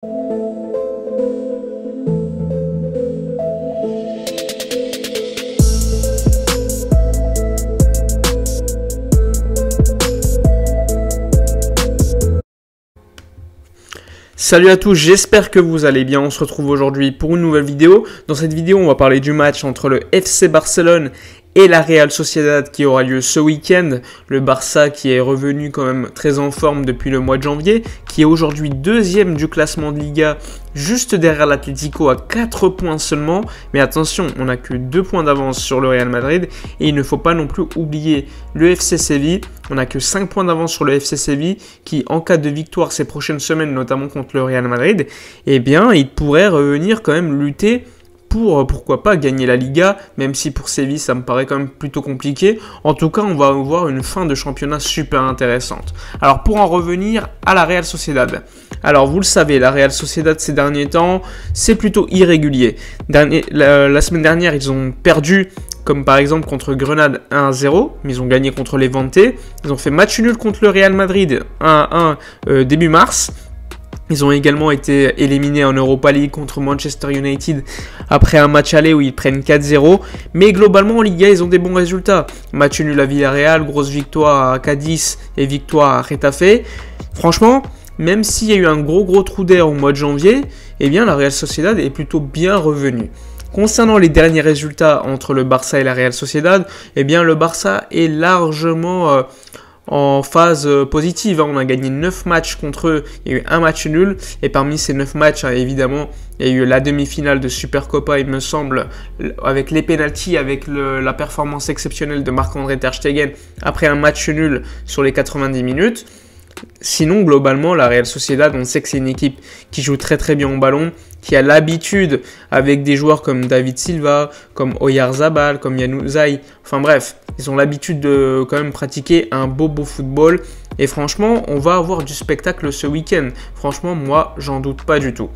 Salut à tous, j'espère que vous allez bien. On se retrouve aujourd'hui pour une nouvelle vidéo. Dans cette vidéo, on va parler du match entre le FC Barcelone et la Real Sociedad qui aura lieu ce week-end. Le Barça qui est revenu quand même très en forme depuis le mois de janvier, qui est aujourd'hui deuxième du classement de Liga, juste derrière l'Atlético à 4 points seulement. Mais attention, on n'a que 2 points d'avance sur le Real Madrid et il ne faut pas non plus oublier le FC Séville. On n'a que 5 points d'avance sur le FC Séville qui, en cas de victoire ces prochaines semaines, notamment contre le Real Madrid, eh bien, il pourrait revenir quand même lutter pour, pourquoi pas, gagner la Liga, même si pour Séville, ça me paraît quand même plutôt compliqué. En tout cas, on va avoir une fin de championnat super intéressante. Alors, pour en revenir à la Real Sociedad. Alors, vous le savez, la Real Sociedad, ces derniers temps, c'est plutôt irrégulier. La semaine dernière, ils ont perdu, comme par exemple contre Grenade 1-0, mais ils ont gagné contre Levante. Ils ont fait match nul contre le Real Madrid 1-1 début mars. Ils ont également été éliminés en Europa League contre Manchester United après un match aller où ils prennent 4-0. Mais globalement, en Liga, ils ont des bons résultats. Match nul à Villarreal, grosse victoire à Cadiz et victoire à Getafe. Franchement, même s'il y a eu un gros trou d'air au mois de janvier, eh bien, la Real Sociedad est plutôt bien revenue. Concernant les derniers résultats entre le Barça et la Real Sociedad, eh bien, le Barça est largement en phase positive. On a gagné 9 matchs contre eux, il y a eu un match nul, et parmi ces 9 matchs, évidemment, il y a eu la demi-finale de Supercopa, il me semble, avec les pénaltys, avec la performance exceptionnelle de Marc-André Ter Stegen, après un match nul sur les 90 minutes. Sinon, globalement, la Real Sociedad, on sait que c'est une équipe qui joue très bien au ballon, qui a l'habitude, avec des joueurs comme David Silva, comme Oyarzabal, comme Januzaj, enfin bref, ils ont l'habitude de quand même pratiquer un beau football. Et franchement, on va avoir du spectacle ce week-end. Franchement, moi, j'en doute pas du tout.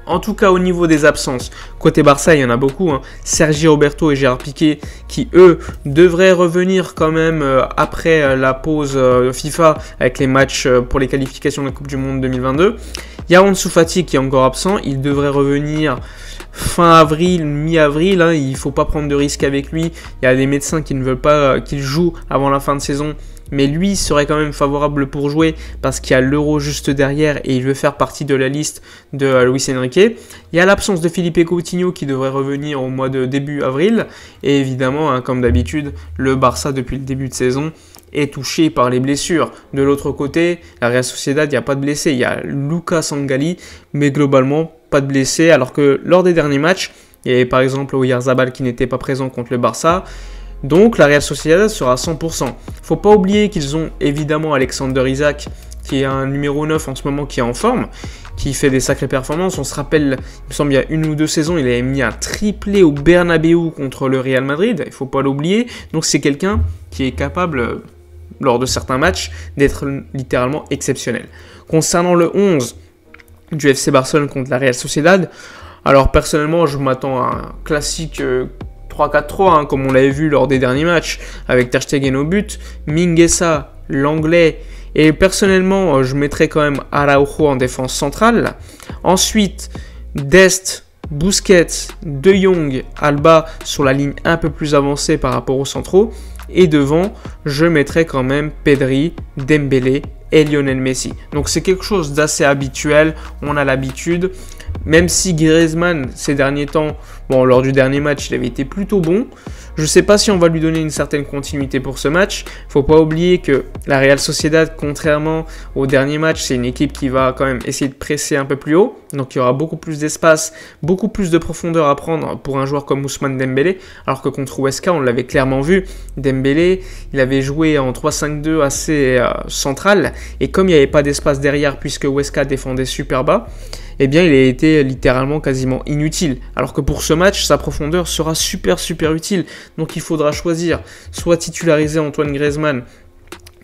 En tout cas, au niveau des absences, côté Barça, il y en a beaucoup. Sergi Roberto et Gérard Piqué qui, eux, devraient revenir quand même après la pause FIFA avec les matchs pour les qualifications de la Coupe du Monde 2022. Il y a Ansu Fati qui est encore absent. Il devrait revenir fin avril, mi-avril. Il ne faut pas prendre de risques avec lui. Il y a des médecins qui ne veulent pas qu'il joue avant la fin de saison. Mais lui serait quand même favorable pour jouer parce qu'il y a l'Euro juste derrière et il veut faire partie de la liste de Luis Enrique. Il y a l'absence de Philippe Coutinho qui devrait revenir au mois de début avril. Et évidemment, comme d'habitude, le Barça depuis le début de saison est touché par les blessures. De l'autre côté, la Real Sociedad, il n'y a pas de blessés. Il y a Lucas Sangali, mais globalement, pas de blessés. Alors que lors des derniers matchs, il y avait par exemple Oyarzabal qui n'était pas présent contre le Barça. Donc la Real Sociedad sera à 100%. Faut pas oublier qu'ils ont évidemment Alexander Isak, qui est un numéro 9 en ce moment, qui est en forme, qui fait des sacrées performances. On se rappelle, il me semble il y a 1 ou 2 saisons, il avait mis un triplé au Bernabéu contre le Real Madrid, il faut pas l'oublier. Donc c'est quelqu'un qui est capable, lors de certains matchs, d'être littéralement exceptionnel. Concernant le 11 du FC Barcelone contre la Real Sociedad, alors personnellement je m'attends à un classique 3-4-3, comme on l'avait vu lors des derniers matchs, avec Ter Stegen au but, Mingueza, l'anglais, et personnellement, je mettrais quand même Araujo en défense centrale. Ensuite, Dest, Busquets, De Jong, Alba sur la ligne un peu plus avancée par rapport aux centraux. Et devant, je mettrais quand même Pedri, Dembélé et Lionel Messi. Donc c'est quelque chose d'assez habituel, on a l'habitude. Même si Griezmann, ces derniers temps, bon, lors du dernier match, il avait été plutôt bon. Je ne sais pas si on va lui donner une certaine continuité pour ce match. Il ne faut pas oublier que la Real Sociedad, contrairement au dernier match, c'est une équipe qui va quand même essayer de presser un peu plus haut. Donc il y aura beaucoup plus d'espace, beaucoup plus de profondeur à prendre pour un joueur comme Ousmane Dembélé. Alors que contre Huesca, on l'avait clairement vu. Dembélé, il avait joué en 3-5-2 assez central. Et comme il n'y avait pas d'espace derrière, puisque Huesca défendait super bas, eh bien, il a été littéralement quasiment inutile. Alors que pour ce match, sa profondeur sera super utile. Donc il faudra choisir, soit titulariser Antoine Griezmann,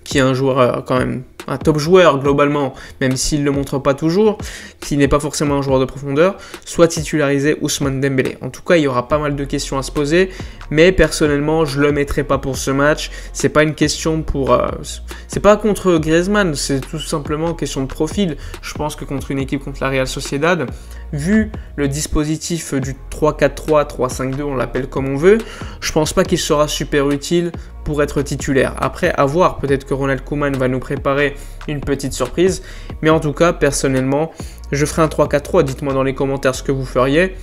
qui est un joueur quand même un top joueur globalement, même s'il ne le montre pas toujours, qui n'est pas forcément un joueur de profondeur, soit titularisé Ousmane Dembélé. En tout cas, il y aura pas mal de questions à se poser, mais personnellement, je le mettrai pas pour ce match. C'est pas une question pour, c'est pas contre Griezmann, c'est tout simplement question de profil. Je pense que contre une équipe contre la Real Sociedad, vu le dispositif du 3-4-3, 3-5-2, on l'appelle comme on veut, je pense pas qu'il sera super utile pour être titulaire. Après, à voir, peut-être que Ronald Koeman va nous préparer une petite surprise, mais en tout cas, personnellement, je ferai un 3-4-3, dites-moi dans les commentaires ce que vous feriez.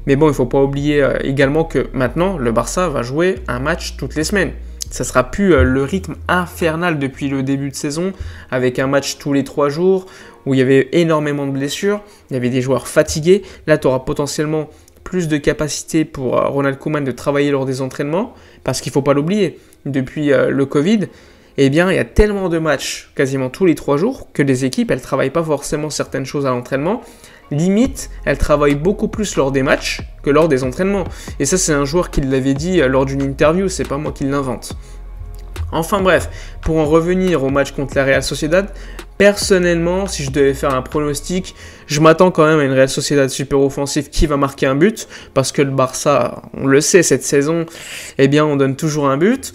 Mais bon, il ne faut pas oublier également que maintenant, le Barça va jouer un match toutes les semaines. Ça ne sera plus le rythme infernal depuis le début de saison, avec un match tous les 3 jours, où il y avait énormément de blessures, il y avait des joueurs fatigués. Là, tu auras potentiellement plus de capacité pour Ronald Koeman de travailler lors des entraînements, parce qu'il ne faut pas l'oublier, depuis le Covid, eh bien, il y a tellement de matchs, quasiment tous les 3 jours, que les équipes, elles ne travaillent pas forcément certaines choses à l'entraînement. Limite, elles travaillent beaucoup plus lors des matchs que lors des entraînements. Et ça, c'est un joueur qui l'avait dit lors d'une interview, c'est pas moi qui l'invente. Enfin bref, pour en revenir au match contre la Real Sociedad, personnellement, si je devais faire un pronostic, je m'attends quand même à une Real Sociedad super offensive qui va marquer un but, parce que le Barça, on le sait, cette saison, eh bien, on donne toujours un but.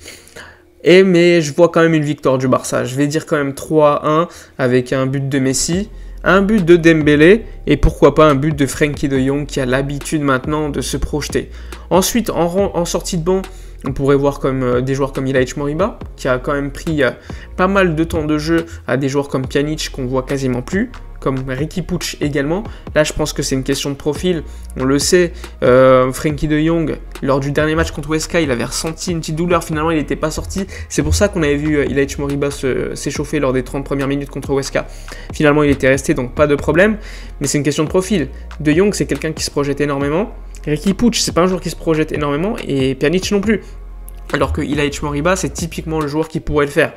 Mais je vois quand même une victoire du Barça. Je vais dire quand même 3-1 avec un but de Messi, un but de Dembélé et pourquoi pas un but de Frenkie de Jong qui a l'habitude maintenant de se projeter. Ensuite, en sortie de banc, on pourrait voir comme des joueurs comme Ilaix Moriba, qui a quand même pris pas mal de temps de jeu à des joueurs comme Pjanic qu'on voit quasiment plus, comme Riqui Puig également. Là, je pense que c'est une question de profil. On le sait, Frenkie de Jong, lors du dernier match contre Huesca, il avait ressenti une petite douleur. Finalement, il n'était pas sorti. C'est pour ça qu'on avait vu Ilaix Moriba s'échauffer lors des 30 premières minutes contre Huesca. Finalement, il était resté, donc pas de problème. Mais c'est une question de profil. De Jong, c'est quelqu'un qui se projette énormément. Riqui Puig, c'est pas un joueur qui se projette énormément. Et Pjanic non plus. Alors que Ilaix Moriba, c'est typiquement le joueur qui pourrait le faire.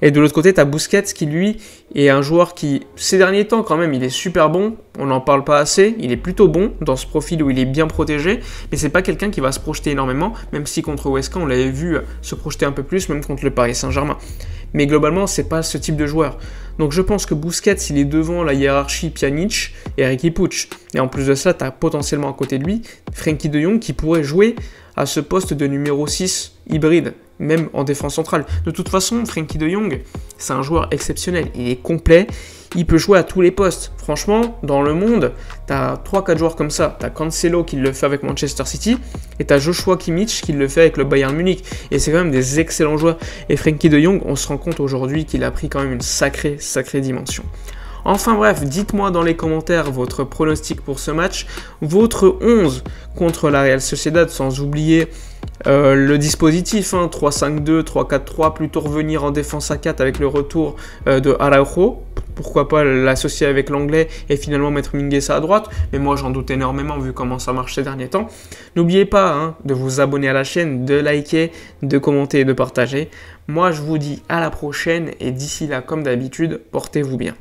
Et de l'autre côté, tu as Busquets qui, lui, est un joueur qui, ces derniers temps, quand même, il est super bon. On n'en parle pas assez. Il est plutôt bon dans ce profil où il est bien protégé. Mais c'est pas quelqu'un qui va se projeter énormément, même si contre Huesca, on l'avait vu se projeter un peu plus, même contre le Paris Saint-Germain. Mais globalement, c'est pas ce type de joueur. Donc je pense que Busquets, il est devant la hiérarchie Pjanic et Riqui Puig. Et en plus de ça, tu as potentiellement à côté de lui Frenkie de Jong qui pourrait jouer à ce poste de numéro 6 hybride, même en défense centrale. De toute façon, Frenkie de Jong, c'est un joueur exceptionnel. Il est complet, il peut jouer à tous les postes. Franchement, dans le monde, tu as 3-4 joueurs comme ça. Tu as Cancelo qui le fait avec Manchester City, et tu as Joshua Kimmich qui le fait avec le Bayern Munich. Et c'est quand même des excellents joueurs. Et Frenkie de Jong, on se rend compte aujourd'hui qu'il a pris quand même une sacrée dimension. Enfin bref, dites-moi dans les commentaires votre pronostic pour ce match, votre 11 contre la Real Sociedad, sans oublier le dispositif, 3-5-2, 3-4-3, plutôt revenir en défense à 4 avec le retour de Araujo. Pourquoi pas l'associer avec l'anglais et finalement mettre Mingueza à droite, mais moi j'en doute énormément vu comment ça marche ces derniers temps. N'oubliez pas de vous abonner à la chaîne, de liker, de commenter et de partager. Moi je vous dis à la prochaine et d'ici là, comme d'habitude, portez-vous bien.